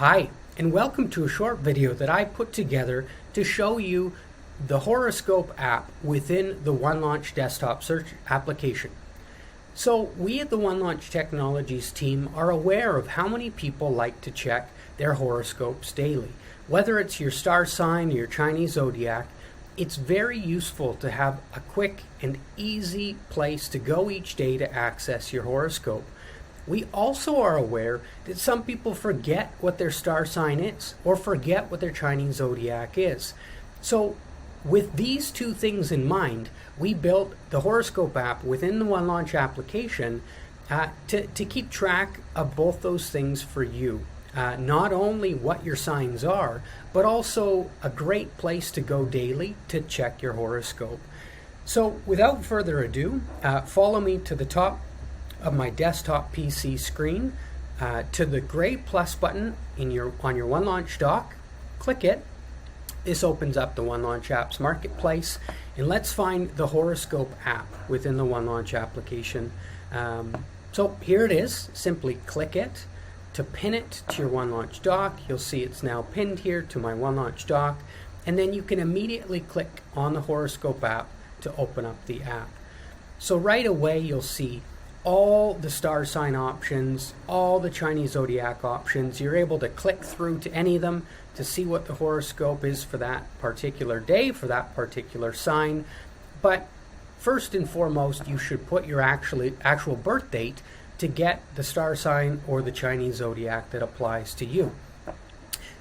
Hi, and welcome to a short video that I put together to show you the Horoscope app within the OneLaunch desktop search application. So we at the OneLaunch Technologies team are aware of how many people like to check their horoscopes daily. Whether it's your star sign or your Chinese zodiac, it's very useful to have a quick and easy place to go each day to access your horoscope. We also are aware that some people forget what their star sign is or forget what their Chinese zodiac is. So with these two things in mind, we built the Horoscope app within the OneLaunch application to keep track of both those things for you. Not only what your signs are, but also a great place to go daily to check your horoscope. So without further ado, follow me to the top of my desktop PC screen to the gray plus button on your OneLaunch dock. Click it. This opens up the OneLaunch Apps Marketplace, and let's find the Horoscope app within the OneLaunch application. So here it is. Simply click it to pin it to your OneLaunch dock. You'll see it's now pinned here to my OneLaunch dock, and then you can immediately click on the Horoscope app to open up the app. So right away you'll see all the star sign options, all the Chinese zodiac options. You're able to click through to any of them to see what the horoscope is for that particular day, for that particular sign. But first and foremost, you should put your actual birth date to get the star sign or the Chinese zodiac that applies to you.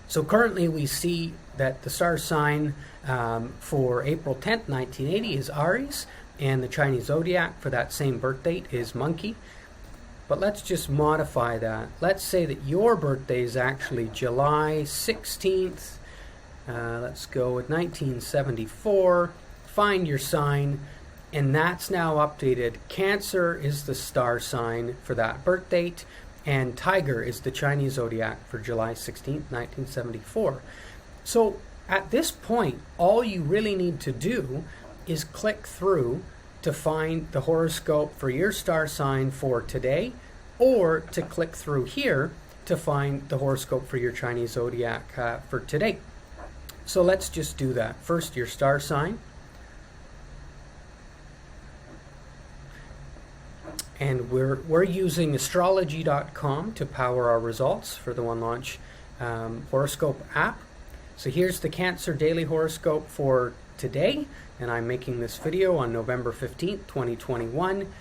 So currently we see that the star sign for April 10th, 1980 is Aries, and the Chinese zodiac for that same birth date is Monkey. But let's just modify that. Let's say that your birthday is actually July 16th. Let's go with 1974. Find your sign, and that's now updated. Cancer is the star sign for that birth date, and Tiger is the Chinese zodiac for July 16th, 1974. So at this point, all you really need to do is click through to find the horoscope for your star sign for today, or to click through here to find the horoscope for your Chinese zodiac for today. So let's just do that. First, your star sign. And we're using astrology.com to power our results for the OneLaunch Horoscope app. So here's the Cancer daily horoscope for today, and I'm making this video on November 15th, 2021.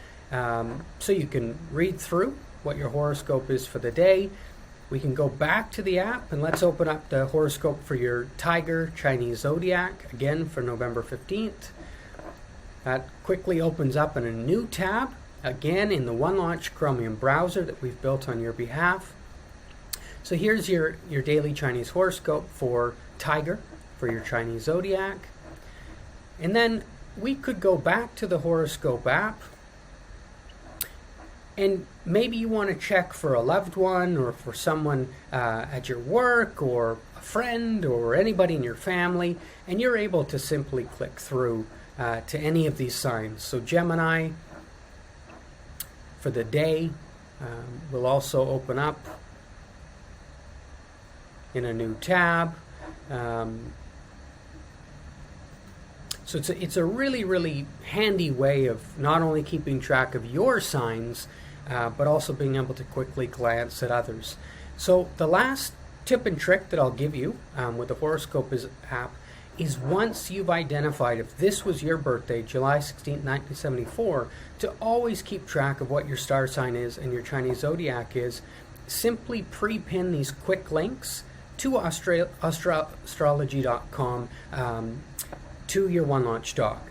So you can read through what your horoscope is for the day. We can go back to the app, and let's open up the horoscope for your Tiger Chinese zodiac, again for November 15th. That quickly opens up in a new tab, again in the OneLaunch Chromium browser that we've built on your behalf. So here's your daily Chinese horoscope for Tiger, for your Chinese zodiac. And then we could go back to the Horoscope app, and maybe you want to check for a loved one or for someone at your work or a friend or anybody in your family, and you're able to simply click through to any of these signs. So Gemini for the day will also open up in a new tab. So it's a really, really handy way of not only keeping track of your signs, but also being able to quickly glance at others. So the last tip and trick that I'll give you with the Horoscope app is, once you've identified if this was your birthday, July 16th, 1974, to always keep track of what your star sign is and your Chinese zodiac is. Simply pre-pin these quick links to astrology.com to your OneLaunch dock.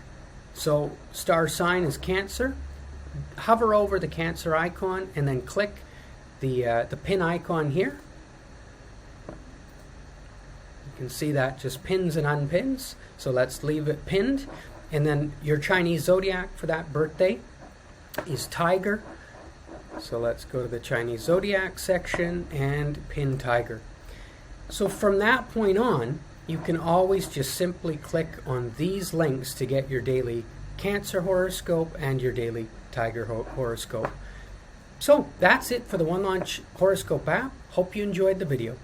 So star sign is Cancer. Hover over the Cancer icon and then click the pin icon here. You can see that just pins and unpins. So let's leave it pinned. And then your Chinese zodiac for that birthday is Tiger. So let's go to the Chinese zodiac section and pin Tiger. So from that point on, you can always just simply click on these links to get your daily Cancer horoscope and your daily Tiger horoscope. So that's it for the OneLaunch Horoscope app. Hope you enjoyed the video.